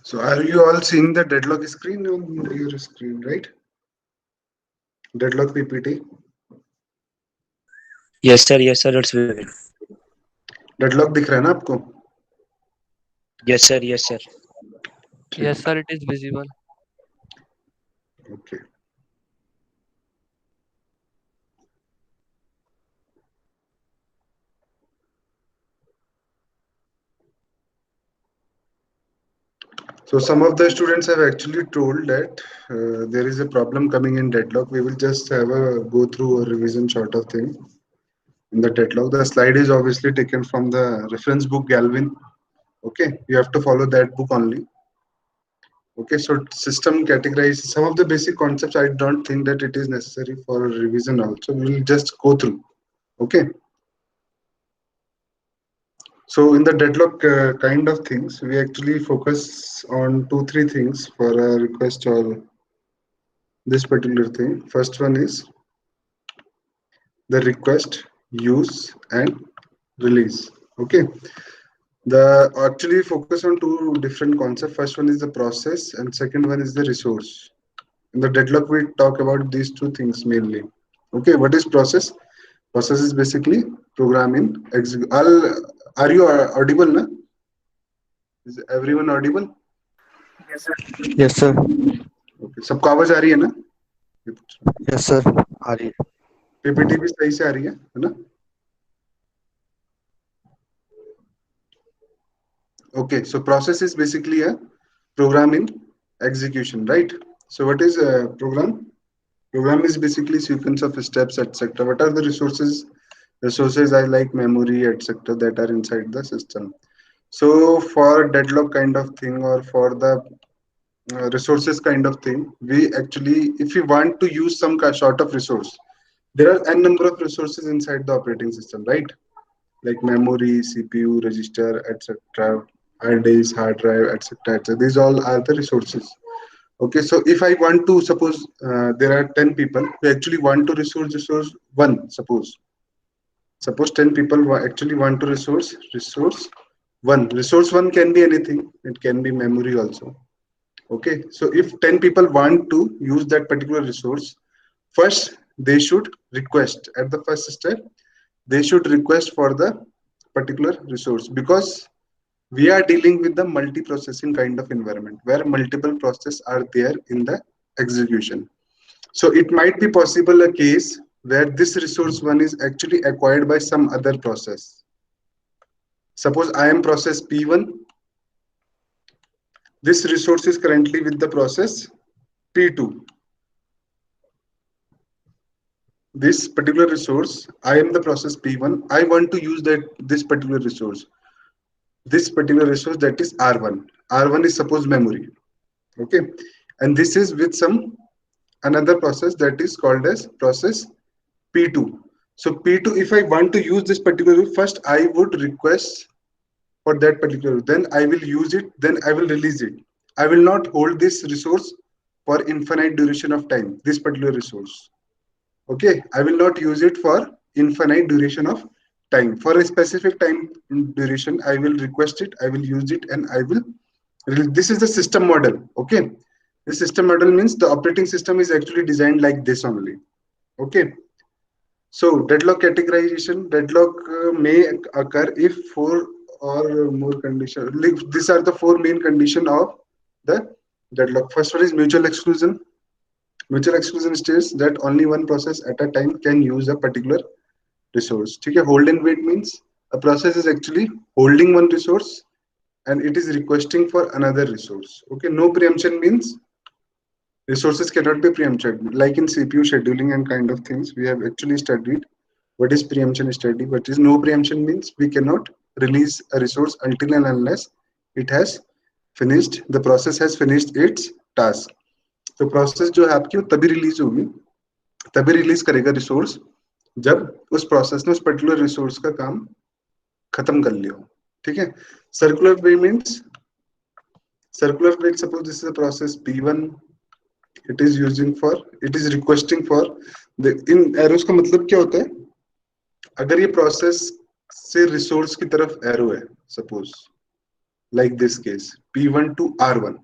So are you all seeing the deadlock screen on your screen, right? Deadlock PPT. Yes, sir. It's visible. Deadlock दिख रहा है ना आपको? Yes, sir. Yes, sir. ठीक Yes, है, sir, it is visible. Okay. So some of the students have actually told that there is a problem coming in deadlock. We will just have a go through a revision sort of thing in the deadlock. The slide is obviously taken from the reference book Galvin. Okay, you have to follow that book only. Okay, so system categorize some of the basic concepts. I don't think that it is necessary for revision also. We will just go through. Okay. So in the deadlock kind of things, we actually focus on two, three things for a request or this particular thing. First one is the request, use, and release. Okay. The actually focus on two different concepts. First one is the process, and second one is the resource. In the deadlock, we talk about these two things mainly. Okay, what is process? Process is basically programming. All are you audible? Na? Is everyone audible? Yes, sir. Okay, सबको आवाज आ रही है ना? Yes, sir. आ रही है. PPT भी सही से आ रही है ना? Okay, so process is basically a program in execution, right? So what is a program? Program is basically sequence of steps, etc. What are the resources? Resources are like memory, etc. that are inside the system. So for deadlock kind of thing or for the resources kind of thing, we actually, if we want to use some sort of resource, there are n number of resources inside the operating system, right? Like memory, CPU, register, etc. Hard disk, hard drive, etc. etc. These all are the resources. Okay, so if I want to suppose there are 10 people who actually want to resource one, suppose 10 people actually want to resource one. Resource one can be anything. It can be memory also. Okay, so if 10 people want to use that particular resource, first they should request at the first step. They should request for the particular resource because we are dealing with the multi-processing kind of environment where multiple processes are there in the execution. So it might be possible a case where this resource one is actually acquired by some other process. Suppose I am process P1. This resource is currently with the process P2. This particular resource, I am the process P1. I want to use that this particular resource. This particular resource that is R1. R1 is suppose memory. Okay. And this is with some another process that is called as process P2. So P2, if I want to use this particular, first I would request for that particular, then I will use it, then I will release it. I will not hold this resource for infinite duration of time, this particular resource. Okay, I will not use it for infinite duration of time. For a specific time duration, I will request it, I will use it, and I will. This is the system model. Okay, the system model means the operating system is actually designed like this only. Okay, so deadlock categorization, deadlock may occur if four or more conditions. These are the four main condition of the deadlock. First one is mutual exclusion. Mutual exclusion states that only one process at a time can use a particular resource. Okay, hold and wait means a process is actually holding one resource and it is requesting for another resource. Okay, no preemption means resources cannot be preempted. Like in CPU scheduling and kind of things, we have actually studied what is preemption study. What is no preemption means we cannot release a resource until and unless it has finished, the process has finished its task. तो process जो है आपकी वो तभी release होगी, तभी release करेगा resource जब उस प्रोसेस ने उस पर्टिकुलर रिसोर्स का काम खत्म कर लिया हो. ठीक है. Circular way means circular way, suppose this is a process P1. It is using for, it is requesting for in arrows का मतलब क्या होता है? अगर ये प्रोसेस से रिसोर्स की तरफ एरो है, suppose like this case, P1 to R1.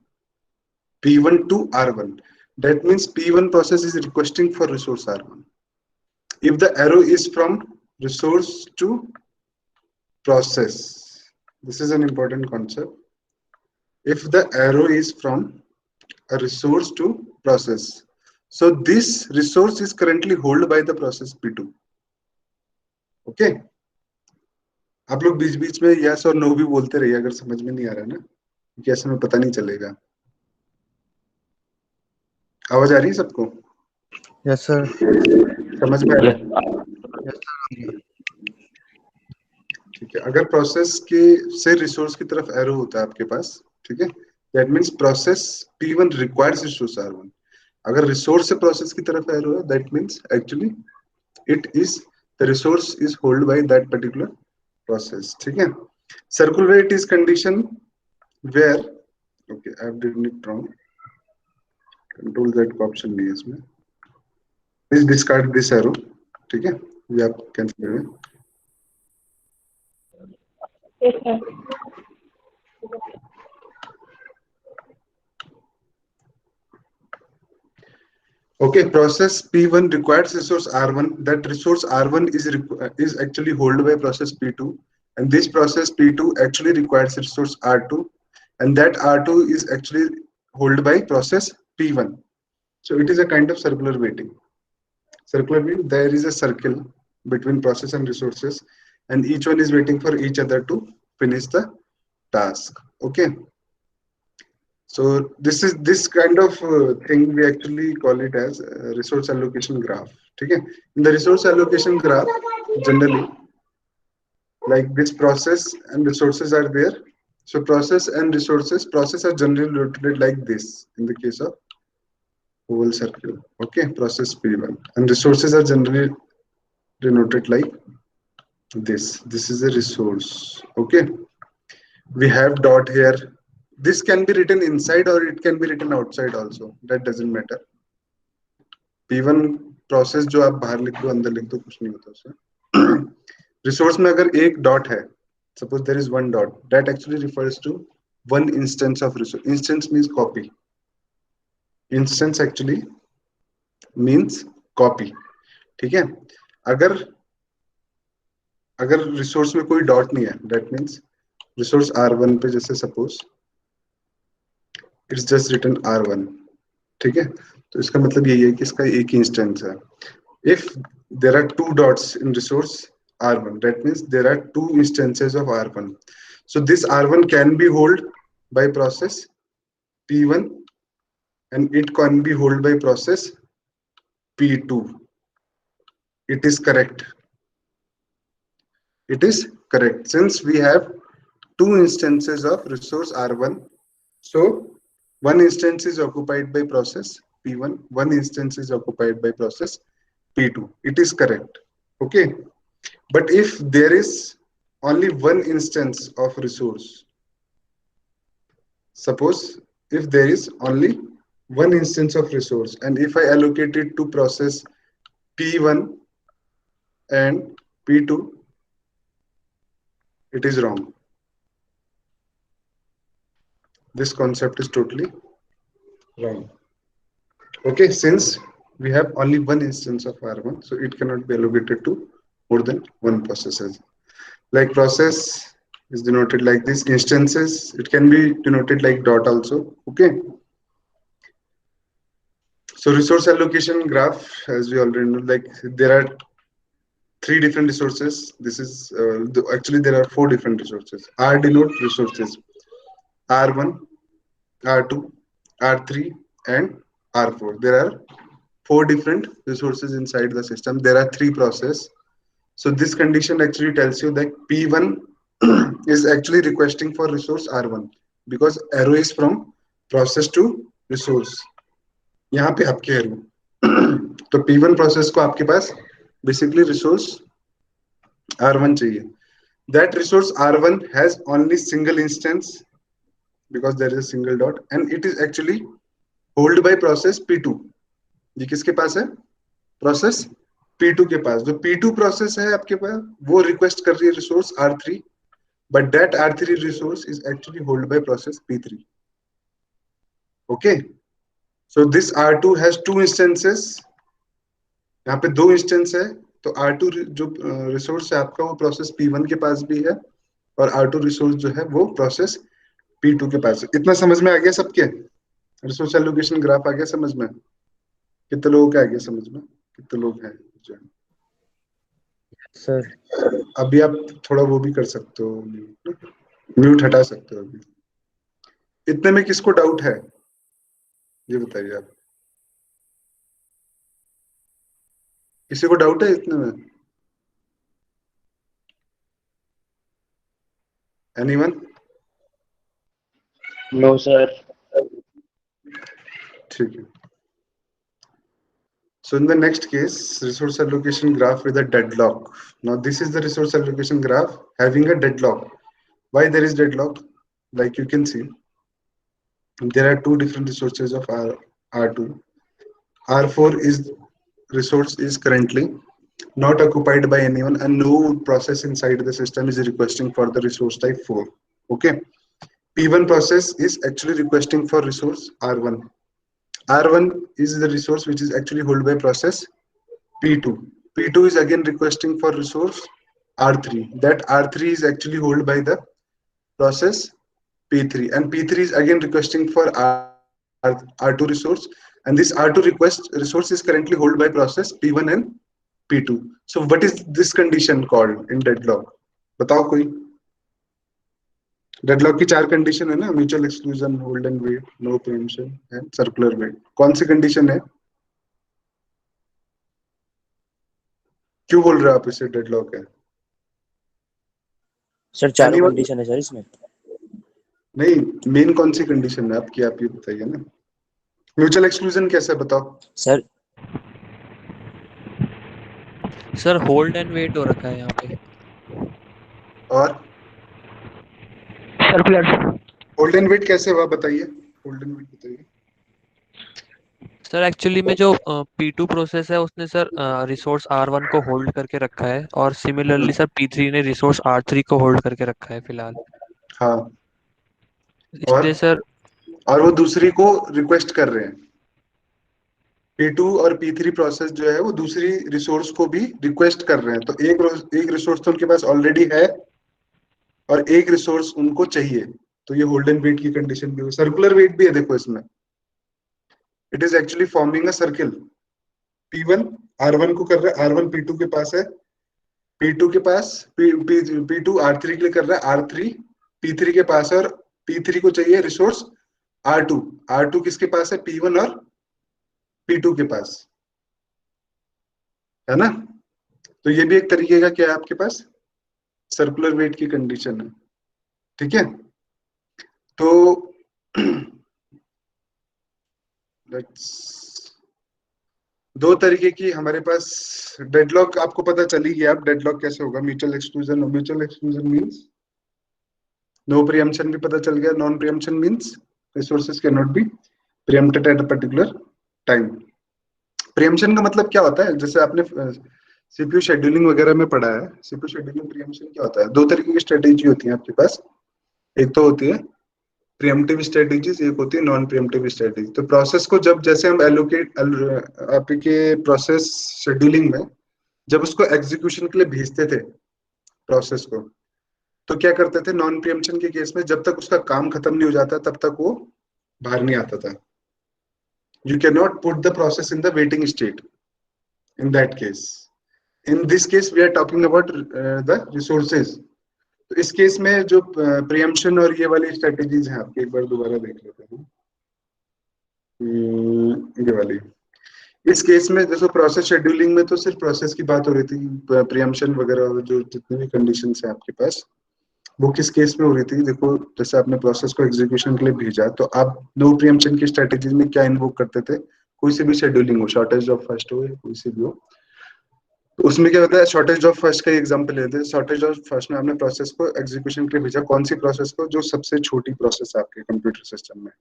P1 to R1. That means P1 process is requesting for resource R1. If the arrow is from resource to process, this is an important concept. If the arrow is from a resource to process, so this resource is currently held by the process P2. Okay, आप लोग बीच बीच में yes और no भी बोलते रहिए अगर समझ में नहीं आ रहा है ना, क्योंकि ऐसे में पता नहीं चलेगा। आवाज आ रही है सबको? Yes sir. समझ में आ रहा है? Yes sir. ठीक है, अगर प्रोसेस के से रिसोर्स की तरफ एरो होता है आपके पास, ठीक है, that means process P1 requires resource R1। अगर रिसोर्स से प्रोसेस की तरफ एरो है, that means actually it is the resource is hold by that particular process. ठीक है, circular is condition where, okay I have did it wrong, control Z का option नहीं है इसमें, प्लीज डिस्कार्ड दिस एरो। ठीक है, ये आप कैंसिल करें। Yes, sir. Okay, process P1 requires resource R1. That resource R1 is actually held by process P2, and this process P2 actually requires resource R2, and that R2 is actually held by process P1. So it is a kind of circular waiting. Circular means there is a circle between process and resources, and each one is waiting for each other to finish the task. Okay. So this kind of thing we actually call it as resource allocation graph. Okay, in the resource allocation graph, generally like this process and resources are there. So process and resources, process are generally rotated like this in the case of oval circle. Okay, process P1, and resources are generally denoted like this. This is a resource. Okay, we have dot here. This can be written inside or it can be written outside also, that doesn't matter. P1 process जो आप बाहर लिख दो अंदर लिख दो कुछ नहीं होता उससे। रिसोर्स में अगर एक डॉट है, suppose there is one dot, that actually refers to one instance of resource. Instance means copy, instance actually means copy. ठीक है, अगर अगर रिसोर्स में कोई डॉट नहीं है, दैट मींस रिसोर्स R1 पे जैसे suppose it's just written R1। ठीक है, तो इसका मतलब यही है कि इसका एक ही इंस्टेंस है। If there are two dots in resource R1, that means there are two instances of R1. So this R1 can be held by process P1 and it can be held by process P2. It is correct. It is correct. Since we have two instances of resource R1, so one instance is occupied by process P1, one instance is occupied by process P2. It is correct. Okay. But if there is only one instance of resource, suppose if there is only one instance of resource and if I allocate it to process P1 and P2, it is wrong. This concept is totally wrong. Okay, since we have only one instance of R1, so it cannot be allocated to more than one processes. Like process is denoted like this, instances, it can be denoted like dot also. Okay. So resource allocation graph, as we already know, like there are three different resources. This is actually there are four different resources. R denote resources, R1, R2, R3, and R4. There are four different resources inside the system. There are three processes. So this condition actually tells you that P1 is actually requesting for resource R1 because arrow is from process to resource. यहाँ पे आपके arrow तो P1 process को आपके पास basically resource R1 चाहिए. That resource R1 has only single instance because there is a single dot and it is actually held by process P2. ये किसके पास है? प्रोसेस P2 के पास. जो P2 प्रोसेस है आपके पास वो रिक्वेस्ट कर रही है resource R3 but that R3 resource is actually held by process P3. Okay, so this R2 has two instances. यहाँ पे दो इंस्टेंस है, तो R2 जो रिसोर्स है आपका वो प्रोसेस P1 के पास भी है, और R2 रिसोर्स जो है वो प्रोसेस P2 के पास है। इतना समझ में आ गया सबके? रिसोर्स एलोकेशन ग्राफ आ गया समझ में? कितने लोगों का आ गया समझ में? कितने लोग हैं जो? सर अभी आप थोड़ा वो भी कर सकते हो, म्यूट हटा सकते हो अभी। इतने में किसको डाउट है ये बताइए आप? किसी को डाउट है इतने में? एनीवन? No sir. ठीक है। So in the next case, resource allocation graph with a deadlock. Now this is the resource allocation graph having a deadlock. Why there is deadlock? Like you can see, there are two different resources of R2. R4 is resource is currently not occupied by anyone, and no process inside the system is requesting for the resource type 4. Okay. P1 process is actually requesting for resource R1. R1 is the resource which is actually held by process P2. P2 is again requesting for resource R3. That R3 is actually held by the process P3, and P3 is again requesting for R2 resource, and this R2 resource is currently held by process P1 and P2. So what is this condition called in deadlock? बताओ कोई? Deadlock की चार condition है ना, mutual exclusion, hold and wait, no preemption and circular wait. कौन सी condition है? क्यों बोल रहे हो आप इसे डेडलॉक है? सर चारों कंडीशन है सर इसमें। नहीं, मेन कौन सी कंडीशन है आपकी, आप ये बताइए ना। म्यूचुअल एक्सक्लूजन कैसे बताओ? सर होल्ड एंड वेट हो रखा है यहाँ पे। और सर्कुलर। होल्ड एंड वेट कैसे हुआ बताइए? होल्ड एंड वेट बताइए। सर एक्चुअली में जो P2 प्रोसेस है उसने सर रिसोर्स R1 को होल्ड करके रखा है, और सिमिलरली सर P3 ने रिसोर्स R3 को होल्ड करके रखा है फिलहाल। हाँ, इसलिए सर और वो दूसरी को रिक्वेस्ट कर रहे हैं। P2 और P3 प्रोसेस जो है वो दूसरी रिसोर्स को भी रिक्वेस्ट कर रहे हैं, तो एक रिसोर्स तो उनके पास ऑलरेडी है और एक रिसोर्स उनको चाहिए, तो ये होल्ड एंड वेट की कंडीशन भी है। सर्कुलर वेट भी है देखो इसमें, it is actually forming a circle. P1 R1 को कर रहा है, R1 P2 के पास है, P2 के पास P2 R3 के लिए कर रहा है, R3 P3 के पास है, और P3 को चाहिए रिसोर्स R2। R2 किसके पास है? P1 और P2 के पास है ना। तो ये भी एक तरीके का क्या है आपके पास, सर्कुलर वेट की कंडीशन है। ठीक है, तो दो तरीके की हमारे पास डेडलॉक आपको पता चल ही गया। अब डेडलॉक कैसे होगा, mutual exclusion means no preemption भी पता चल गया। Non preemption means resources can not be preempted at a particular time. Preemption का मतलब क्या होता है, जैसे आपने सीपीयू शेड्यूलिंग वगैरह में पढ़ा है, सीपीयू शेड्यूलिंग प्रीएम्पशन क्या होता है? दो तरीके की स्ट्रेटेजी होती है आपके पास, एक तो होती है प्रीएम्प्टिव स्ट्रेटेजीज, एक होती है नॉन प्रीएम्प्टिव स्ट्रेटेजी। तो प्रोसेस को जब जैसे हम एलोकेट आपके प्रोसेस शेड्यूलिंग में जब उसको एग्जीक्यूशन के लिए भेजते थे प्रोसेस को, तो क्या करते थे नॉन प्रीएम्पशन के केस में, जब तक उसका काम खत्म नहीं हो जाता तब तक वो बाहर नहीं आता था। You can not put the process in the waiting state in that case. In this case we are talking about the resources. तो इस केस में जो प्रीएम्पशन और ये वाली स्ट्रेटेजीज हैं आपके, एक बार दोबारा देख लेते हैं। ये वाली, इस केस में जैसे प्रोसेस शेड्यूलिंग में तो सिर्फ प्रोसेस की बात हो रही थी, प्रीएम्पशन वगैरह जो जितनी भी कंडीशंस हैं आपके पास वो किस केस में हो रही थी। देखो, जैसे आपने प्रोसेस को एग्जीक्यूशन के लिए भेजा, तो आप नो प्रीएम्पशन की स्ट्रेटेजीज में क्या इन्वोक करते थे? कोई सी भी शेड्यूलिंग हो, शॉर्टेज ऑफ फर्स्ट हो या कोई सी भी हो, तो उसमें क्या होता है, शॉर्टेज ऑफ फर्स्ट का एग्जांपल लेते हैं। शॉर्टेज ऑफ फर्स्ट में आपने प्रोसेस को एग्जीक्यूशन के लिए भेजा, कौन सी प्रोसेस को? जो सबसे छोटी प्रोसेस है आपके कंप्यूटर सिस्टम में,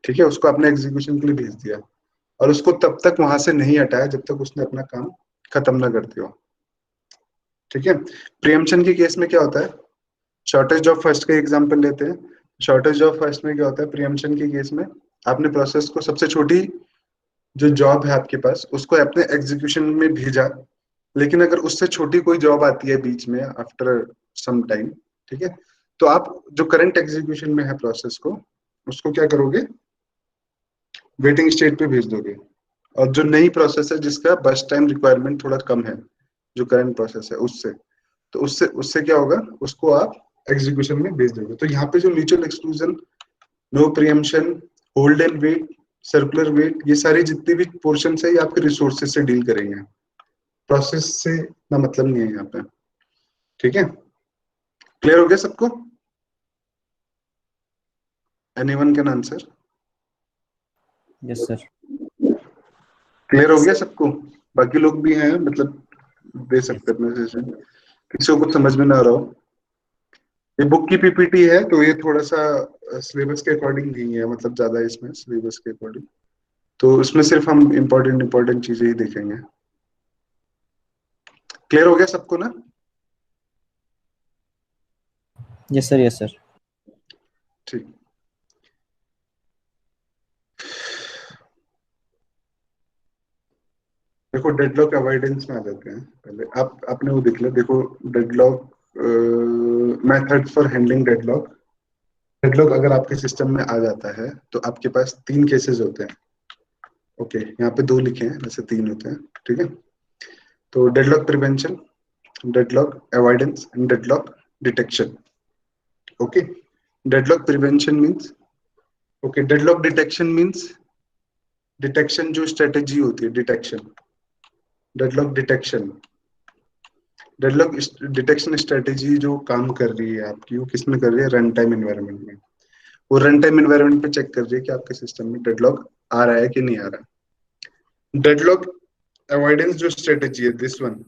ठीक है, उसको आपने एग्जीक्यूशन के लिए भेज दिया, और उसको तब तक वहां से नहीं हटाया जब तक उसने अपना काम खत्म ना कर दिया। ठीक है। प्रीएम्पशन के केस में क्या होता है, शॉर्टेज ऑफ फर्स्ट का एग्जांपल लेते हैं। शॉर्टेज ऑफ फर्स्ट में क्या होता है, प्रीएम्पशन के केस में आपने प्रोसेस को सबसे छोटी जो जॉब है आपके पास उसको अपने एग्जीक्यूशन में भेजा, लेकिन अगर उससे छोटी कोई जॉब आती है बीच में आफ्टर सम टाइम, ठीक है, तो आप जो करंट एग्जीक्यूशन में है प्रोसेस को उसको क्या करोगे, वेटिंग स्टेट पे भेज दोगे। और जो नई प्रोसेस है जिसका बस टाइम रिक्वायरमेंट थोड़ा कम है जो करंट प्रोसेस है उससे, तो उससे उससे क्या होगा, उसको आप एग्जीक्यूशन में भेज दोगे। तो यहाँ पे जो mutual exclusion, no preemption, hold and wait, circular wait, ये सारी जितनी भी पोर्शन है ये आपके रिसोर्सेज से डील करेंगे, प्रोसेस से ना मतलब नहीं है यहाँ पे। ठीक है, क्लियर हो गया सबको? Anyone can answer? Yes sir. Clear हो गया सबको? बाकी लोग भी हैं, मतलब दे सकते अपने सेशन, किसी को कुछ समझ में ना आ रहा हो। ये बुक की पीपीटी है तो ये थोड़ा सा सिलेबस के अकॉर्डिंग नहीं है, मतलब ज्यादा है इसमें सिलेबस के अकॉर्डिंग, तो इसमें सिर्फ हम इम्पोर्टेंट इम्पोर्टेंट चीजें ही देखेंगे। क्लियर हो गया सबको ना? Yes sir, yes sir. ठीक, देखो डेडलॉक अवॉइडेंस में आ जाते हैं। पहले आप आपने वो देख लिया, देखो deadlock method for handling deadlock. Deadlock अगर आपके सिस्टम में आ जाता है तो आपके पास तीन केसेस होते हैं। ओके, यहाँ पे दो लिखे हैं, वैसे तीन होते हैं, ठीक है। तो deadlock prevention, deadlock avoidance and deadlock detection. Okay, deadlock prevention means, okay, deadlock detection means detection जो स्ट्रेटेजी होती है, detection, deadlock detection, deadlock detection strategy जो काम कर रही है आपकी, वो किस में कर रही है, रन टाइम एनवायरनमेंट में। वो रन टाइम एनवायरनमेंट पे चेक कर रही है कि आपके सिस्टम में डेडलॉक आ रहा है कि नहीं आ रहा। डेडलॉक अवॉइडेंस जो स्ट्रेटेजी है, this one,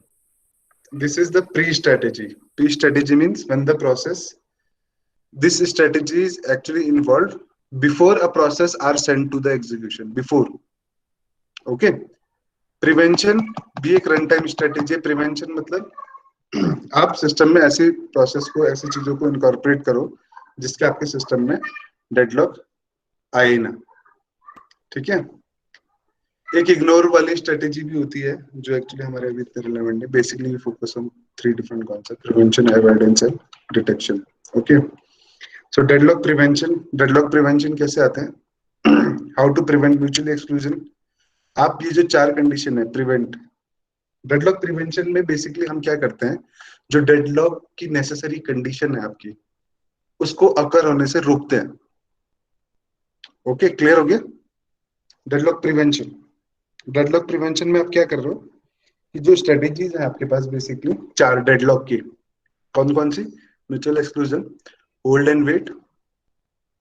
this is the pre-strategy. Pre-strategy means when the process, this strategy is actually involved before a process are sent to the execution, before. Okay, prevention भी एक run time strategy है। Prevention मतलब आप system में ऐसी process को, ऐसी चीजों को इनकॉर्पोरेट करो जिसके आपके सिस्टम में डेडलॉक आए ना। ठीक है, एक इग्नोर वाली स्ट्रेटेजी भी होती है जो एक्चुअली हमारे अभी इतने रिलेवेंट है। Basically we focus on three different concept, prevention, avoidance and detection. Okay, so deadlock prevention कैसे आते हैं, how to prevent mutual exclusion. आप ये जो चार कंडीशन है प्रिवेंट, डेडलॉक प्रिवेंशन में बेसिकली हम क्या करते हैं, जो डेडलॉक की नेसेसरी कंडीशन है आपकी उसको अकर होने से रोकते हैं। ओके, क्लियर हो गया? डेडलॉक प्रिवेंशन, डेडलॉक प्रिवेंशन में आप क्या कर रहे हो कि जो स्ट्रेटेजीज है आपके पास बेसिकली चार डेडलॉक की, कौन कौन सी, mutual exclusion, hold and wait,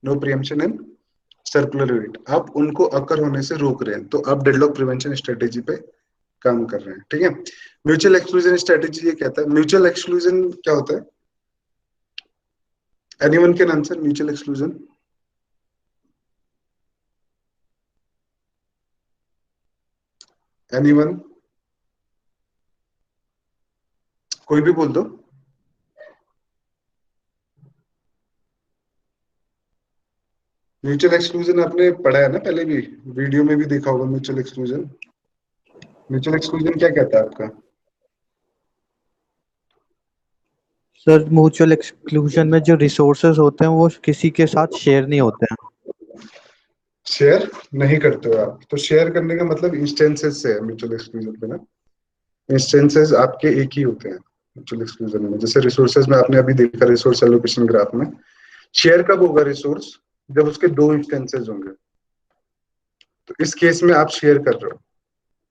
no preemption and circular wait, आप उनको अकर होने से रोक रहे हैं, तो आप डेडलॉक प्रिवेंशन स्ट्रेटेजी पे काम कर रहे हैं। ठीक है, म्यूचुअल एक्सक्लूजन स्ट्रेटेजी ये कहता है, म्यूचुअल एक्सक्लूजन क्या होता है, anyone can answer mutual exclusion? Anyone, कोई भी बोल दो। म्यूचुअल एक्सक्लूजन आपने पढ़ा है ना पहले भी, वीडियो में भी देखा होगा म्यूचुअल एक्सक्लूजन। म्यूचुअल एक्सक्लूजन क्या कहता है आपका? सर म्यूचुअल एक्सक्लूजन में जो रिसोर्सेज होते हैं वो किसी के साथ शेयर नहीं होते हैं। शेयर नहीं करते हो आप, तो शेयर करने का मतलब इंस्टेंसेस से है म्यूचुअल एक्सक्लूजन पे ना। इंस्टेंसेस आपके एक ही होते हैं म्यूचुअल एक्सक्लूजन में। जैसे रिसोर्सेज में आपने अभी देखा रिसोर्स एलोकेशन ग्राफ में, शेयर कब होगा रिसोर्स, जब उसके दो इंस्टेंसेस होंगे। तो इस केस में आप शेयर कर रहे हो।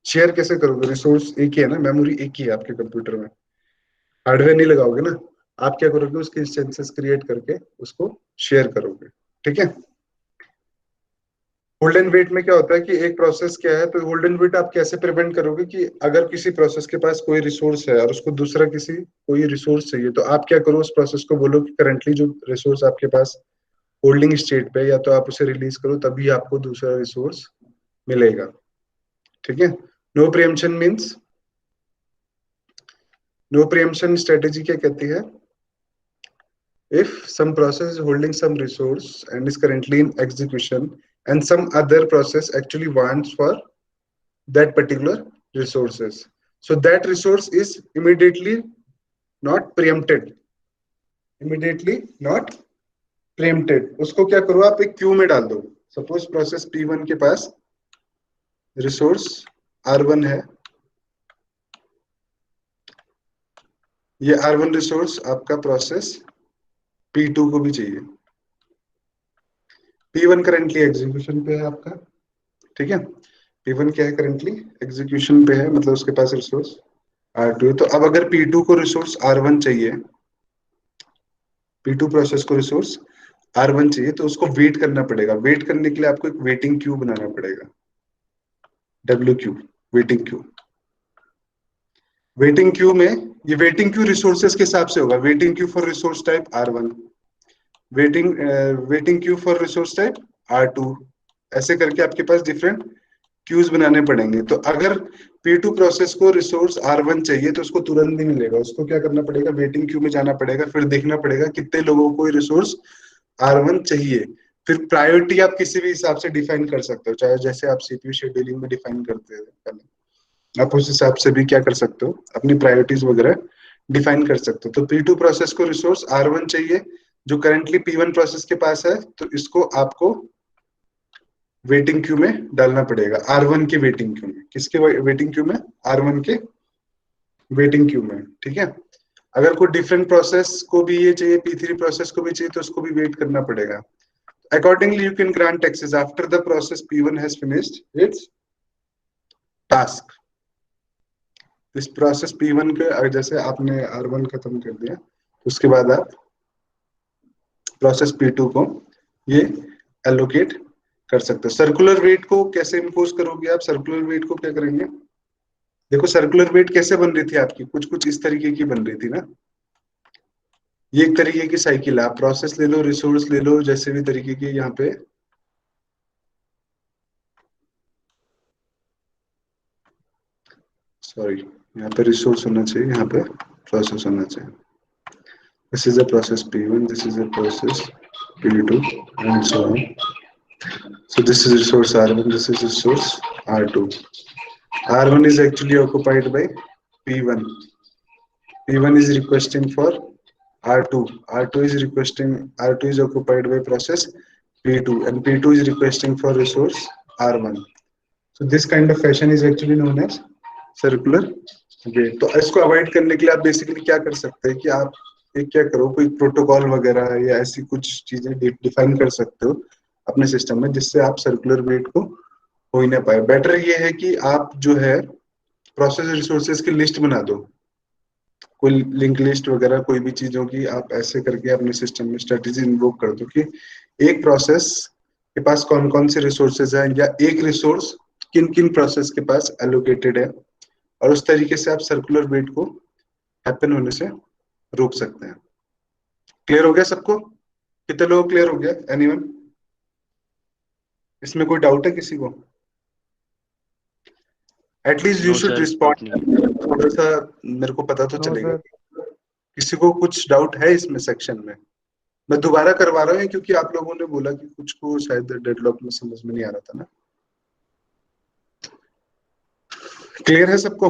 शेयर कैसे करोगे, रिसोर्स एक ही है ना, मेमोरी एक ही है आपके कंप्यूटर में, हार्डवेयर नहीं लगाओगे ना, आप क्या करोगे, उसके इंस्टेंसेस क्रिएट करके उसको शेयर करोगे। ठीक है, होल्ड एंड वेट में क्या होता है कि एक प्रोसेस क्या है, तो होल्ड एंड वेट आप कैसे प्रिवेंट करोगे कि अगर किसी प्रोसेस के पास कोई रिसोर्स है और उसको दूसरा किसी कोई रिसोर्स चाहिए, तो आप क्या करो, उस प्रोसेस को बोलो कि करंटली जो रिसोर्स आपके पास होल्डिंग स्टेट पे, या तो आप उसे रिलीज करो तभी आपको दूसरा रिसोर्स मिलेगा। ठीक है, no preemption means, no preemption strategy क्या कहती है, if some process is holding some resource and is currently in execution and some other process actually wants for that particular resources, so that resource is immediately not preempted, उसको क्या करो आप एक Q में डाल दो। सपोज प्रोसेस P1 के पास resource R1 है, ये R1 रिसोर्स आपका प्रोसेस P2 को भी चाहिए। P1 करेंटली एग्जीक्यूशन पे है आपका, ठीक है, P1 क्या है करंटली एग्जीक्यूशन पे है, मतलब उसके पास रिसोर्स R2 है। तो अब अगर P2 को रिसोर्स R1 चाहिए, P2 प्रोसेस को रिसोर्स R1 चाहिए, तो उसको वेट करना पड़ेगा। वेट करने के लिए आपको एक वेटिंग क्यू बनाना पड़ेगा, WQ, waiting queue. Waiting queue में ये वेटिंग क्यू रिसोर्सेस के हिसाब से होगा। Waiting queue for resource type R1, waiting queue for resource type R2, ऐसे करके आपके पास डिफरेंट क्यूज बनाने पड़ेंगे। तो अगर P2 प्रोसेस को रिसोर्स R1 चाहिए तो उसको तुरंत नहीं मिलेगा, उसको क्या करना पड़ेगा, वेटिंग क्यू में जाना पड़ेगा, फिर देखना पड़ेगा कितने लोगों को रिसोर्स R1 चाहिए। फिर प्रायोरिटी आप किसी भी हिसाब से डिफाइन कर सकते हो, चाहे जैसे आप सीपीयू शेड्यूलिंग में डिफाइन करते थे पहले, आप उस हिसाब से भी क्या कर सकते हो, अपनी प्रायोरिटीज वगैरह डिफाइन कर सकते हो। तो P2 प्रोसेस को रिसोर्स R1 चाहिए जो करंटली P1 प्रोसेस के पास है, तो इसको आपको वेटिंग क्यू में डालना पड़ेगा, R1 के वेटिंग क्यू में। किसके वेटिंग क्यू में, R1 के वेटिंग क्यू में, ठीक है। अगर कोई डिफरेंट प्रोसेस को भी ये चाहिए, P3 प्रोसेस को भी चाहिए, तो उसको भी वेट करना पड़ेगा। Accordingly, you can grant access after the process P1 has finished its task. इस प्रोसेस P1 के जैसे आपने R1 खत्म कर दिया, तो उसके बाद आप प्रोसेस P2 को ये एलोकेट कर सकते हो। सर्कुलर वेट को कैसे इंपोज करोगे आप, सर्कुलर वेट को क्या करेंगे, देखो सर्कुलर वेट कैसे बन रही थी आपकी, कुछ कुछ इस तरीके की बन रही थी ना। ये एक तरीके की साइकिल है, आप प्रोसेस ले लो, रिसोर्स ले लो, जैसे भी तरीके की, यहाँ पे सॉरी, यहाँ पे रिसोर्स होना चाहिए, यहाँ पे प्रोसेस होना चाहिए। This is a process P1, this is a process P2 and so on. So this is resource R1, this is resource R2. R1 is actually occupied by P1. P1 is requesting for R2. R2 is occupied by process P2, and P2 is requesting for resource R1. So this kind of fashion is actually known as circular wait. तो इसको avoid करने के लिए आप basically क्या कर सकते हैं कि आप एक क्या करो, कोई प्रोटोकॉल वगैरह या ऐसी कुछ चीजें डिफाइन कर सकते हो अपने सिस्टम में, जिससे आप सर्कुलर वेट को हो ही ना पाए। बेटर ये है कि आप जो है प्रोसेस रिसोर्सेज की लिस्ट बना दो, कोई लिंक लिस्ट वगैरह, कोई भी चीजों की आप ऐसे करके अपने सिस्टम में स्ट्रेटेजी इन्वोक कर दो कि एक प्रोसेस के पास कौन कौन से रिसोर्सेज हैं, या एक रिसोर्स किन किन प्रोसेस के पास एलोकेटेड है, और उस तरीके से आप सर्कुलर वेट को हैपन होने से रोक सकते हैं। क्लियर हो गया सबको, कितने लोग क्लियर हो गया, एनीवन, इसमें कोई डाउट है किसी को? एटलीस्ट यू शुड रिस्पॉन्ड, थोड़ा सा मेरे को पता तो चलेगा किसी को कुछ डाउट है इसमें सेक्शन में। मैं दोबारा करवा रहा हूँ क्योंकि आप लोगों ने बोला कि कुछ को शायद डेडलॉक में समझ में नहीं आ रहा था ना। क्लियर है सबको?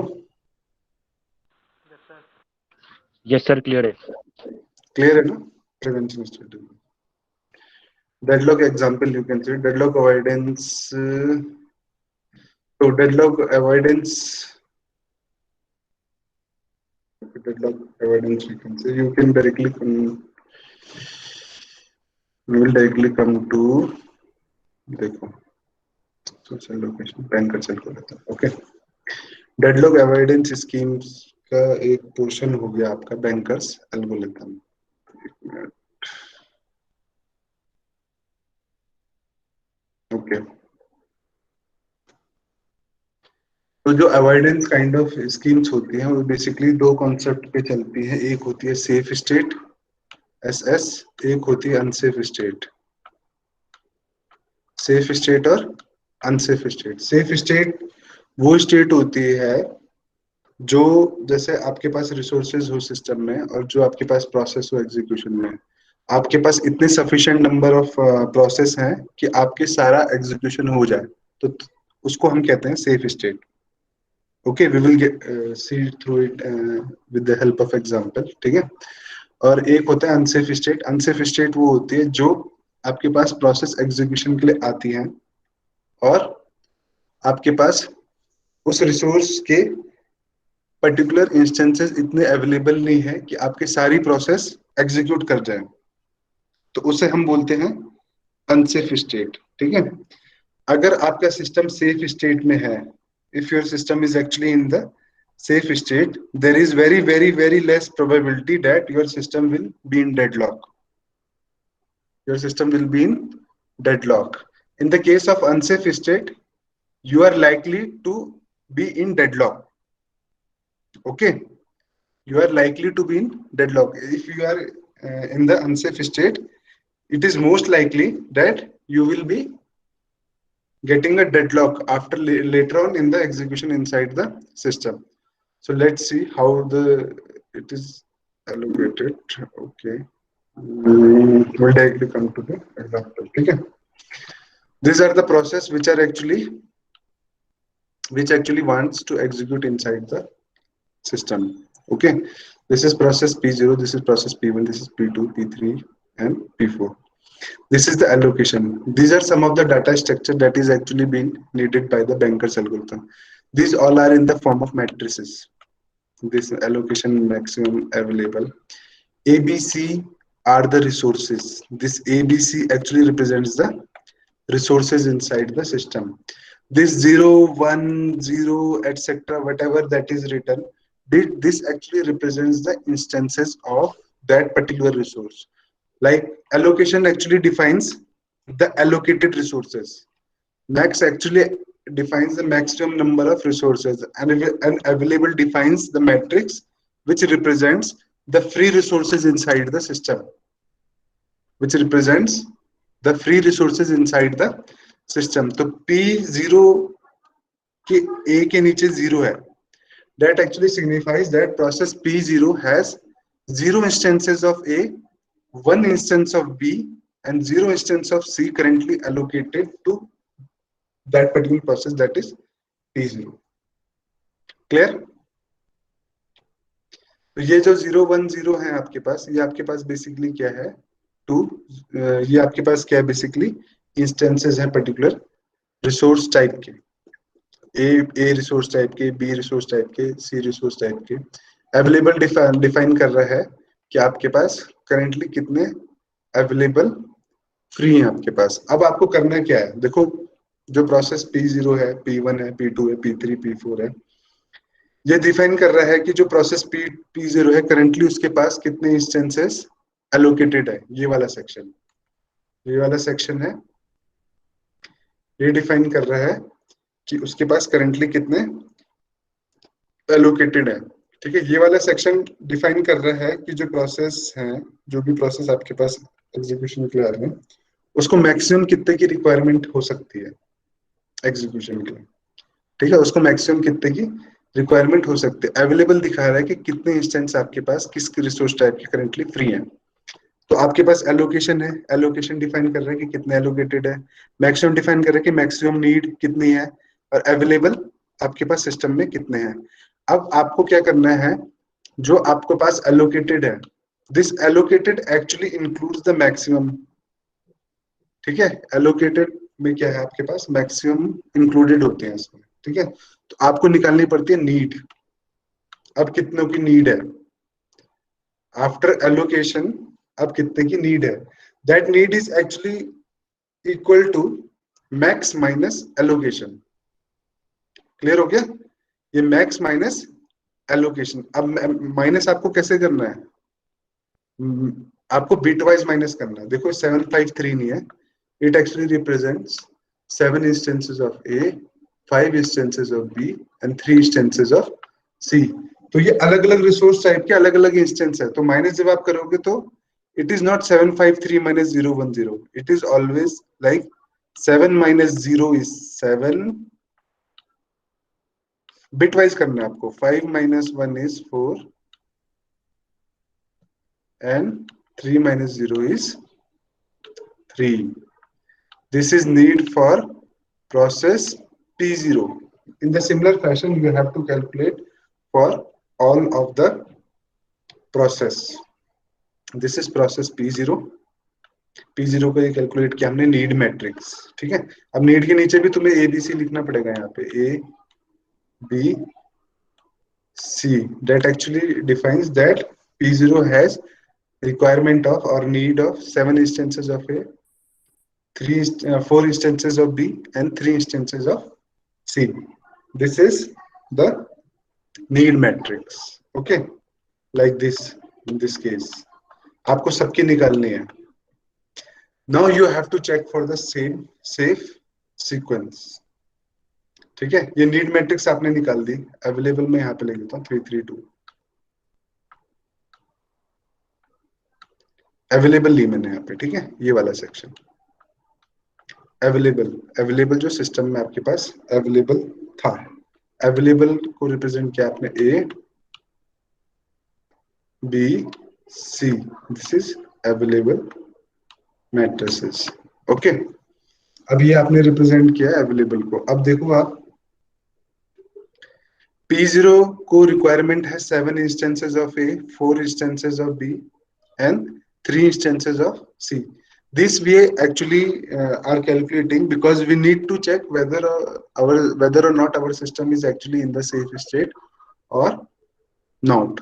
यस सर, क्लियर है। क्लियर है ना? Prevention strategy, deadlock example you can say deadlock avoidance. तो deadlock avoidance, you can say you can directly come to, देखो सोशल लोकेशन बैंकर चल को लेता है। ओके, डेडलॉक अवॉइडेंस स्कीम्स का एक पोर्शन हो गया आपका बैंकर्स एल्गोरिथम। ओके, तो जो अवॉइडेंस काइंड ऑफ स्कीम्स होती हैं वो बेसिकली दो कॉन्सेप्ट पे चलती हैं। एक होती है सेफ स्टेट SS, एक होती है अनसेफ स्टेट। सेफ स्टेट और अनसेफ स्टेट। सेफ स्टेट वो स्टेट होती है जो जैसे आपके पास रिसोर्सेज हो सिस्टम में और जो आपके पास प्रोसेस हो एग्जीक्यूशन में, आपके पास इतने सफिशिएंट नंबर ऑफ प्रोसेस हैं कि आपके सारा एग्जीक्यूशन हो जाए, तो उसको हम कहते हैं safe state. Okay, we will get see through it with the help of example, ठीक है। और एक होता है अनसेफ स्टेट। अनसेफ स्टेट वो होती है जो आपके पास प्रोसेस एग्जीक्यूशन के लिए आती है और आपके पास उस रिसोर्स के पर्टिकुलर इंस्टेंसेस इतने अवेलेबल नहीं है कि आपकी सारी प्रोसेस एग्जीक्यूट कर जाए, तो उसे हम बोलते हैं अनसेफ स्टेट, ठीक है। अगर आपका सिस्टम सेफ स्टेट में है, if your system is actually in the safe state, there is very less probability that your system will be in deadlock. Your system will be in deadlock. In the case of unsafe state, you are likely to be in deadlock. Okay, you are likely to be in deadlock. If you are in the unsafe state, it is most likely that you will be getting a deadlock after later on in the execution inside the system. So let's see how it is allocated. Okay, we'll directly come to the example. Okay, these are the process which actually wants to execute inside the system. Okay, this is process P0, this is process P1, this is P2, P3, and P4. This is the allocation. These are some of the data structure that is actually being needed by the Banker's algorithm. These all are in the form of matrices. This allocation maximum available. ABC are the resources. This ABC actually represents the resources inside the system. This 0, 1, 0, etc., whatever that is written, this actually represents the instances of that particular resource. Like allocation actually defines the allocated resources. Max actually defines the maximum number of resources, and available defines the matrix which represents the free resources inside the system, which represents the free resources inside the system. तो P0 के A के नीचे 0 है, that actually signifies that process P0 has 0 instances of A, 1 instance of B, and 0 instance of C currently allocated to that particular process, that is P0. Clear? तो ये जो 0, 1, 0 है आपके पास, ये आपके पास बेसिकली क्या है, ये आपके पास क्या है, बेसिकली इंस्टेंसेस है पर्टिकुलर रिसोर्स टाइप के, ए रिसोर्स टाइप के, बी रिसोर्स टाइप के, सी रिसोर्स टाइप के। अवेलेबल डिफाइन कर रहा है कि आपके पास करेंटली कितने अवेलेबल फ्री हैं आपके पास। अब आपको करना क्या है, देखो जो प्रोसेस P0 है, P1 है, P2 है, P3, P4 है, ये डिफाइन कर रहा है कि जो प्रोसेस P0 है करेंटली उसके पास कितने इंस्टेंसेस एलोकेटेड है। ये वाला सेक्शन है, ये डिफाइन कर रहा है कि उसके पास करेंटली कितने एलोकेटेड है, ठीक है। ये वाला सेक्शन डिफाइन कर रहा है कि जो प्रोसेस है, जो भी प्रोसेस आपके पास एग्जीक्यूशन के लिए आ रहे हैं, उसको मैक्सिमम कितने की रिक्वायरमेंट हो सकती है एग्जीक्यूशन के लिए, ठीक है। उसको मैक्सिमम कितने की रिक्वायरमेंट हो सकती है। अवेलेबल दिखा रहा है कि कितने इंस्टेंस आपके पास किस रिसोर्स टाइप के करेंटली फ्री हैं। तो आपके पास एलोकेशन है, एलोकेशन डिफाइन कर रहा है कि कितने एलोकेटेड है। मैक्सिमम डिफाइन कर रहा है कि मैक्सिमम नीड कितनी है, और अवेलेबल आपके पास सिस्टम में कितने हैं। अब आपको क्या करना है, जो आपके पास एलोकेटेड है, this allocated actually includes the maximum, ठीक है। एलोकेटेड में क्या है, आपके पास मैक्सिमम इंक्लूडेड होते हैं इसमें, ठीक है। तो आपको निकालनी पड़ती है नीड। अब कितनों की नीड है आफ्टर एलोकेशन, अब कितने की नीड है, that need is actually equal to max minus allocation. Clear हो गया, ये मैक्स माइनस एलोकेशन। अब माइनस आपको कैसे करना है, आपको बिट वाइज माइनस करना है। देखो 753 नहीं है, it actually represents 7 instances of A, 5 instances of B and 3 instances of C। तो ये अलग अलग रिसोर्स टाइप के अलग अलग इंस्टेंस है। तो माइनस जब आप करोगे तो it is not 753 minus 010, it is always like 7 minus 0 is 7। Bit wise करना है आपको, 5 minus 1 is 4 and 3 minus 0 is 3. This is need for process P0. In the similar fashion, you have to calculate for all of the process. This is process P0. P0 को ये calculate किया हमने need matrix, ठीक है। अब need के नीचे भी तुम्हें ABC लिखना पड़ेगा यहाँ पे, A, B, C. That actually defines that P0 has requirement of or need of 7 instances of A, 4 instances of B, and 3 instances of C. This is the need matrix. Okay, like this. In this case, आपको सबकी निकालनी है. Now you have to check for the same safe sequence. ठीक है, ये need matrix आपने निकाल दी. Available में यहाँ पे ले लेता हूँ 332. अवेलेबल ली मैंने यहाँ पे, ठीक है, ये वाला सेक्शन. अवेलेबल जो सिस्टम में आपके पास अवेलेबल था, अवेलेबल को रिप्रेजेंट किया आपने A, B, C. This is available matrices. Okay, अब ये आपने रिप्रेजेंट किया अवेलेबल को. अब देखो आप, P0 को रिक्वायरमेंट है 7 instances of A, 4 instances of B and 3 instances of C. This we actually are calculating because we need to check whether or not our system is actually in the safe state or not.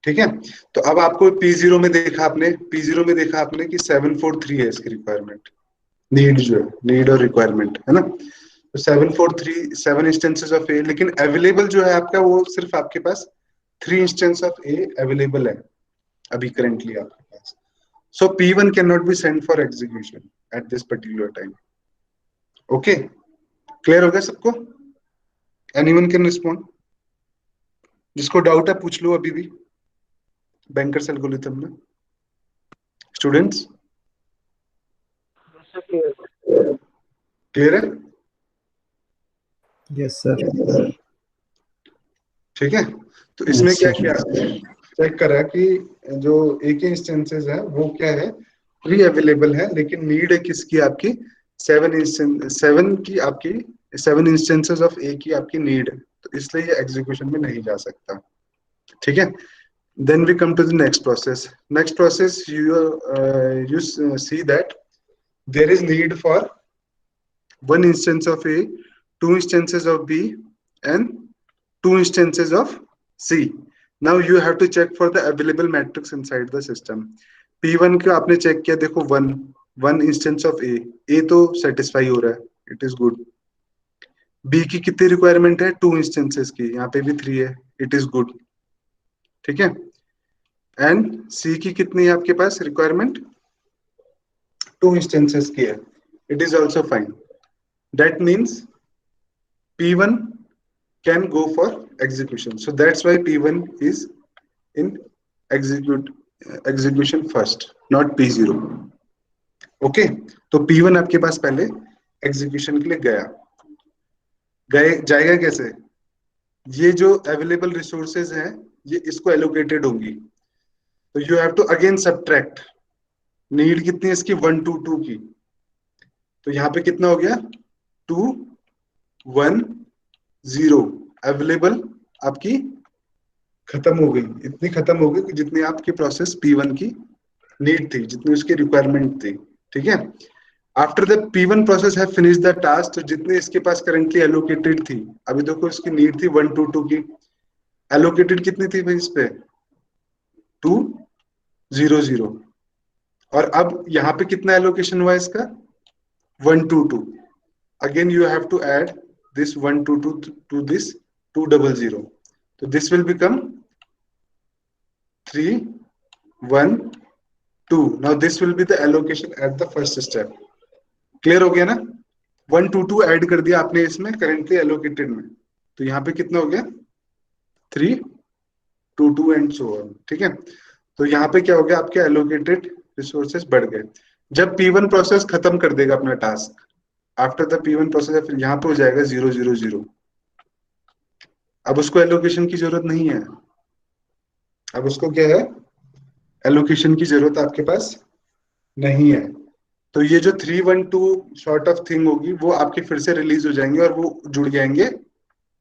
ठीक है, तो अब आपको P0 में देखा आपने, कि 743 है इसकी रिक्वायरमेंट. नीड जो है, नीड और रिक्वायरमेंट है ना, तो 743 7 इंस्टेंसेस ऑफ A. लेकिन अवेलेबल जो है आपका, वो सिर्फ आपके पास 3 इंस्टेंस ऑफ A अवेलेबल है अभी करेंटली आपके पास. So P1 cannot be sent for execution at this particular time. Okay, clear हो गया सबको? Anyone can respond? जिसको डाउट है पूछ लो अभी भी. बैंकर्स एल्गोरिथम में स्टूडेंट्स क्लियर है? Yes sir. ठीक है, तो इसमें क्या किया, चेक करा कि जो एक ही इंस्टेंसेस है वो क्या है, फ्री अवेलेबल है, लेकिन नीड है किसकी, आपकी 7 इंस्टेंसेस ऑफ ए की आपकी नीड है, तो इसलिए ये एग्जीक्यूशन में नहीं जा सकता. ठीक है, then we come to the next process. You see that there is need for 1 instance of A, 2 instances of B and 2 instances of C. Now you have to check for the available matrix inside the system. P1 को आपने check किया, देखो 1 instance of A. A तो satisfy हो रहा है, it is good. B की कितनी रिक्वायरमेंट है, 2 इंस्टेंसेस की, यहाँ पे भी 3 है, इट इज गुड. ठीक है, एंड C की कितनी है आपके पास रिक्वायरमेंट, 2 इंस्टेंसेस की है, it is also fine. That means P1 can go for execution. So that's why P1 is in execution first, not P0. Okay, तो P1 आपके पास पहले execution के लिए जाएगा कैसे, ये जो available resources हैं ये इसको allocated होंगी, तो you have to again subtract. Need कितनी है इसकी, 1 2 2 की, तो यहाँ पे कितना हो गया, 2 1 0. अवेलेबल आपकी खत्म हो गई, इतनी खत्म हो गई कि जितनी आपकी प्रोसेस P1 की नीड थी, जितनी उसकी रिक्वायरमेंट थी. ठीक है, after the P1 process have finished the task, तो जितने इसके पास करंटली एलोकेटेड थी, अभी देखो इसकी नीड थी 1 2 2 की, एलोकेटेड कितनी थी भाई इस पे, 2 0 0. और अब यहाँ पे कितना एलोकेशन हुआ इसका, 1 2 2. Again you have to add this 1 2 2 to this 2 0 0. So this will become 3 1 2. Now this will be the allocation at the first step. Clear हो गया ना? 1 2 2 ऐड कर दिया आपने इसमें currently allocated में, तो यहाँ पे कितना हो गया, 3 2 2 and so on. ठीक है, तो यहाँ पे क्या हो गया, आपके allocated resources बढ़ गए. जब P1 प्रोसेस खत्म कर देगा अपना task, after the P1 process, फिर यहाँ पे हो जाएगा 0 0 0. अब उसको एलोकेशन की जरूरत नहीं है, अब उसको क्या है, एलोकेशन की जरूरत आपके पास नहीं है। तो ये जो 312 शॉर्ट ऑफ थिंग होगी वो आपके फिर से रिलीज हो जाएंगे और वो जुड़ जाएंगे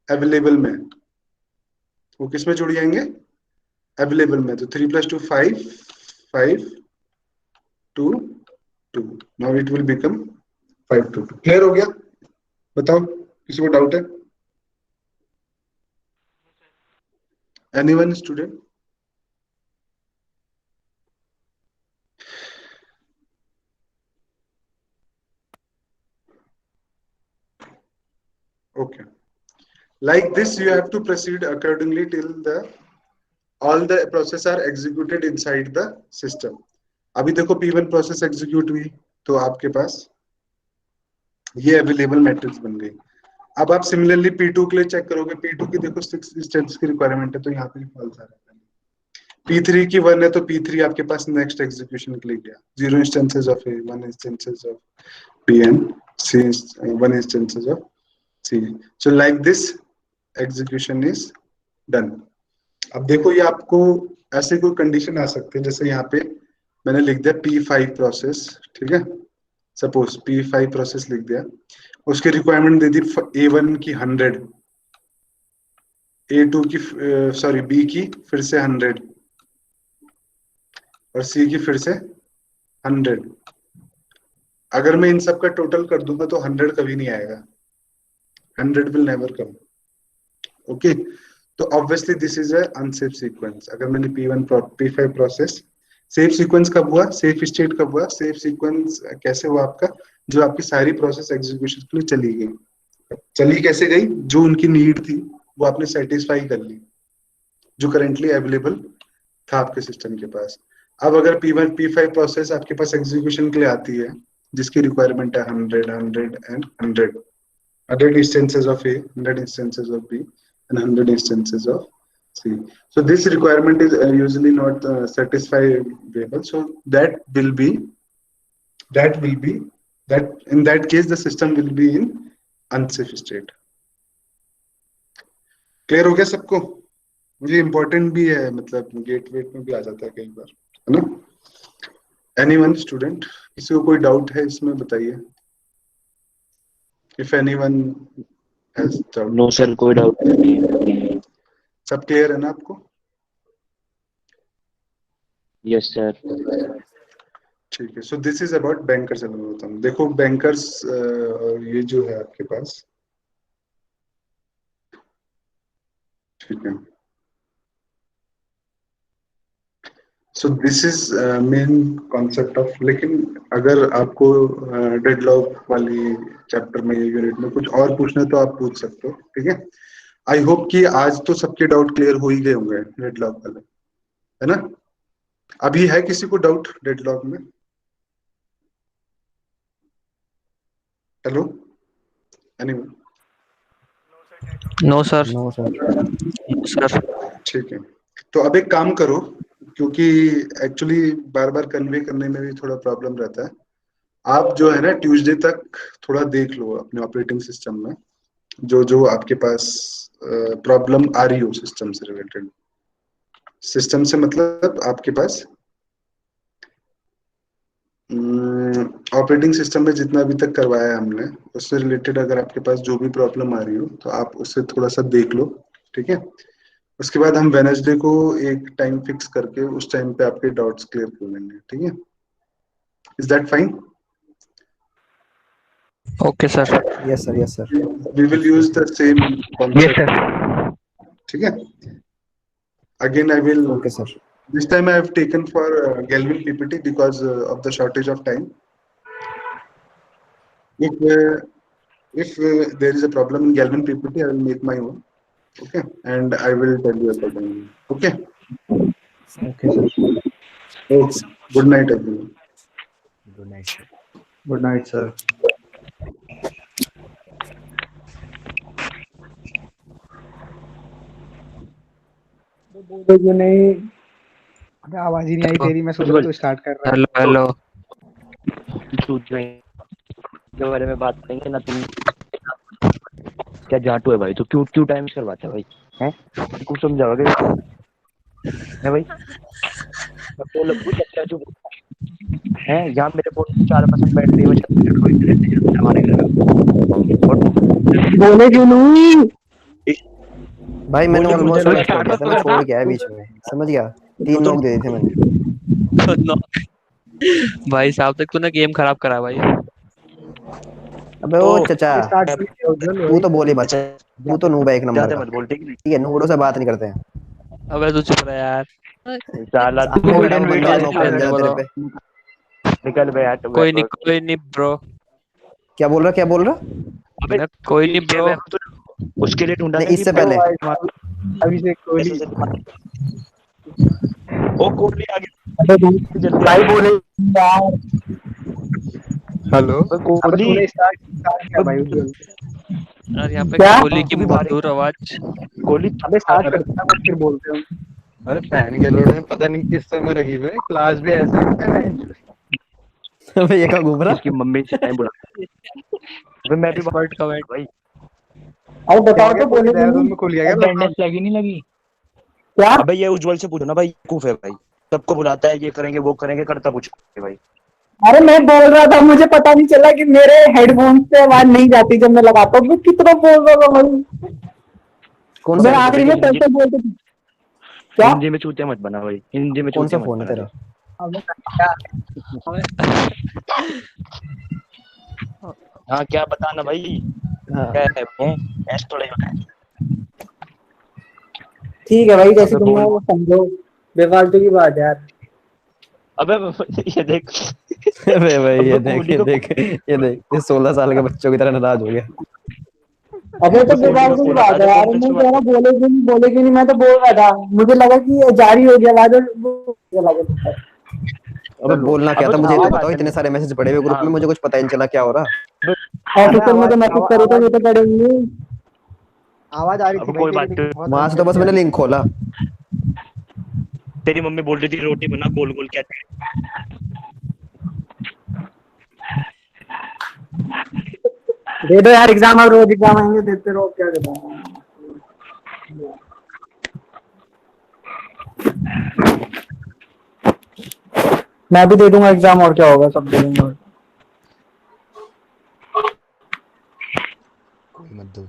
अवेलेबल में। वो किस में जुड़ जाएंगे? अवेलेबल में। तो 3 + 2 5, 5 2 2, now it will become 5 2 2। Clear हो गया? बताओ, किसी को डाउट है? Anyone student? Okay. Like this, you have to proceed accordingly till the all the process are executed inside the system. अभी देखो P1 प्रोसेस एग्जीक्यूट हुई तो आपके पास ये अवेलेबल मैट्रिक्स बन गई। अब आप सिमिलरली P2 के लिए चेक करोगे। P2 की देखो 6 इंस्टेंस की रिक्वायरमेंट है तो यहाँ पे फॉल्स आ रहा है। P3 की 1 है तो P3 आपके पास नेक्स्ट एग्जीक्यूशन के लिए गया। 0 instances of A, 1 instances of B and C, 1 instances of C. So like this execution is done. अब देखो ये आपको ऐसे कोई कंडीशन आ सकते हैं जैसे यहाँ पे मैंने लिख दिया P5 प्रोसेस, ठीक है। सपोज P5 प्रोसेस लिख दिया, उसकी रिक्वायरमेंट दे दी A1 की 100, A2 की सॉरी B की फिर से 100 और C की फिर से 100। अगर मैं इन सब का टोटल कर दूंगा तो 100 कभी नहीं आएगा। 100 will never come. ओके तो obviously this is a unsafe sequence. अगर मैंने P5 प्रोसेस, सेफ सीक्वेंस कब हुआ? सेफ स्टेट कब हुआ? सेफ सीक्वेंस कैसे हुआ आपका? जो आपकी सारी प्रोसेस एग्जीक्यूशन के लिए चली गई। चली कैसे गई? जो उनकी नीड थी वो आपने सेटिस्फाई कर ली, जो करेंटली अवेलेबल था आपके सिस्टम के पास। अब अगर P5 प्रोसेस आपके पास एग्जीक्यूशन के लिए आती है जिसकी रिक्वायरमेंट है 100, 100 and 100, 100 instances of A, 100 instances of B, and 100 instances of C. So this requirement is usually not satisfiable. So that will be that in that case the system will be in unsafe state. Clear हो गया सबको? मुझे important भी है, मतलब gate wait में भी आ जाता है कई बार, है ना? एनीवन स्टूडेंट, किसी को कोई डाउट है इसमें बताइए। If anyone has doubt. No sir, कोई डाउट नहीं। सब क्लियर है ना आपको? Yes sir. ठीक है। So this is about banker's algorithm. देखो बैंकर्स ये जो है आपके पास, ठीक है। So this is main concept of, लेकिन अगर आपको डेडलॉक वाली चैप्टर में, यूनिट में कुछ और पूछना है तो आप पूछ सकते हो, ठीक है। आई होप कि आज तो सबके डाउट क्लियर हो ही गए होंगे डेडलॉक वाले, है ना? अभी है किसी को डाउट डेडलॉक में? Hello anyone? No sir. No sir. Sir ठीक है। तो अब एक काम करो, क्योंकि एक्चुअली बार बार कन्वे करने में भी थोड़ा प्रॉब्लम रहता है। आप जो है ना ट्यूसडे तक थोड़ा देख लो अपने ऑपरेटिंग सिस्टम में जो जो आपके पास प्रॉब्लम आ रही हो सिस्टम से रिलेटेड। सिस्टम से मतलब आपके पास ऑपरेटिंग सिस्टम में जितना अभी तक करवाया है हमने उससे रिलेटेड अगर आपके पास जो भी प्रॉब्लम आ रही हो तो आप उससे थोड़ा सा देख लो, ठीक है। उसके बाद हम वेडनेसडे को एक टाइम फिक्स करके उस टाइम पे आपके डाउट्स क्लियर कर लेंगे, ठीक है। Is that fine? Okay sir. Yes sir, yes sir. We will use the same yes concept, sir. ठीक है। Again I will, okay sir. this time I have taken for Galvin PPT because of the shortage of time. If there is a problem in Galvin PPT, I will make my own, okay, and I will tell you accordingly, okay. Okay sir. Okay. Good night everyone. Good night sir. Good night sir. बोलो जो नहीं, अबे आवाज ही नहीं आई तेरी। मैं सोचा तो स्टार्ट कर रहा है। Hello hello. के बारे में बात करेंगे ना, तुम क्या जाटू है भाई? तो क्यों क्यों टाइम करवाता है भाई? हैं कुछ समझाओगे? है भाई? बोल कुछ अच्छा जो है यहाँ मेरे फोन 4% बैटरी है, 36 मिनट रहते हैं हमारे घर में। और बोले क्यों नहीं? भाई मैंने बोले ऑलमोस्ट मुझे मैच छोड़ दिया था, मैं छोड़ गया बीच में, समझ गया। 3 नॉक दे दिए थे मैंने। भाई साहब तक तूने गेम खराब करा भाई। अबे ओ चचा, स्टार्ट किया उज्जवल तू वही। तो बोल ही मत, तू तो नूब है एक नंबर ज्यादा का। मत बोल, ठीक ठीक है, नूबड़ों से बात नहीं करते हैं। अबे तू चुप रह यार। है साला तू सामने खड़ा हूँ, बंदा निकल नॉक कर दिया तेरे पे। निकल बे यार। कोई नहीं ब्रो। क्या बोल रहा, क्या बोल रहा? अबे कोई नहीं ब्रो। उसके लिए ढूंढा नहीं, था इससे कि पहले अभिषेक कोहली। ओ कोहली आ गया अबे तू जल्दी भाई बोले यार। हेलो। अबे अबे कोहली तूने स्टार्ट किया भाई उज्जवल। यार यहाँ पे क्या? कोहली की मधुर आवाज। कोहली अबे स्टार्ट करते हैं फिर बोलते हैं। अरे पैन के लोड़े पता नहीं किस समय रखी हुई है, क्लास भी ऐसे ही है। अबे ये क्या घूम रहा? इसकी मम्मी से टाइम बुला। अबे मैं भी एक्सपर्ट कमेंट। भाई अरे बताओ तो बोले क्यों देहरादून नहीं? में खुल गया क्या? अटेंडेंस लगी नहीं लगी? क्या? अबे ये उज्जवल से पूछो ना भाई, कूफ है भाई, सबको बुलाता है, ये करेंगे वो करेंगे, करता कुछ नहीं भाई। अरे मैं बोल रहा था, मुझे पता नहीं चला कि मेरे हेडफोन से आवाज नहीं जाती जब मैं लगाता हूँ। मैं कितना बोल रहा था भाई। कौन मैं सा आखिरी में कैसे बोलते थे? क्या? हिंदी में चूतिया मत बना भाई, हिंदी में कौन सा चूतिया मत फोन है बना। तेरा? हाँ क्या बताना भाई, हाँ क्या है ऐसे थोड़ा ही होता है। ठीक है भाई, जैसे अबे तुम बोल। वो समझो। बेफालतू की बात है यार। अबे ये देख। अबे भाई ये अबे देख, कोहली ये को देख, ये देख, ये 16 साल के बच्चों की तरह नाराज हो गया। अबे तो कोहली बेफालतू को की बोला बात था है यार। कॉन्फ्रेंस मैं में कह रहा बोले क्यों नहीं, मैं तो बोल रहा था। मुझे लगा कि ये जारी हो गया आवाज और वो चला गया। अबे बोलना क्या अबे था, तो मुझे ये तो आवाज बताओ। इतने सारे मैसेज पड़े हुए ग्रुप में, मुझे कुछ पता ही नहीं चला क्या हो रहा। ऑफिसर में तो मैसेज करे तो ये तो पड़ेंगे। आवाज आ रही अब थी कोई भाई बात तेरी, नहीं। बहुत वहां से तो बस मैंने लिंक खोला। तेरी मम्मी बोल रही थी रोटी बना गोल गोल क्या। दे दो यार एग्जाम, अब रोज एग्जाम आएंगे, देते रहो। क्या करना। मैं भी दे दूंगा एग्जाम, और क्या होगा, सब दे दूंगा। कोई मत दो।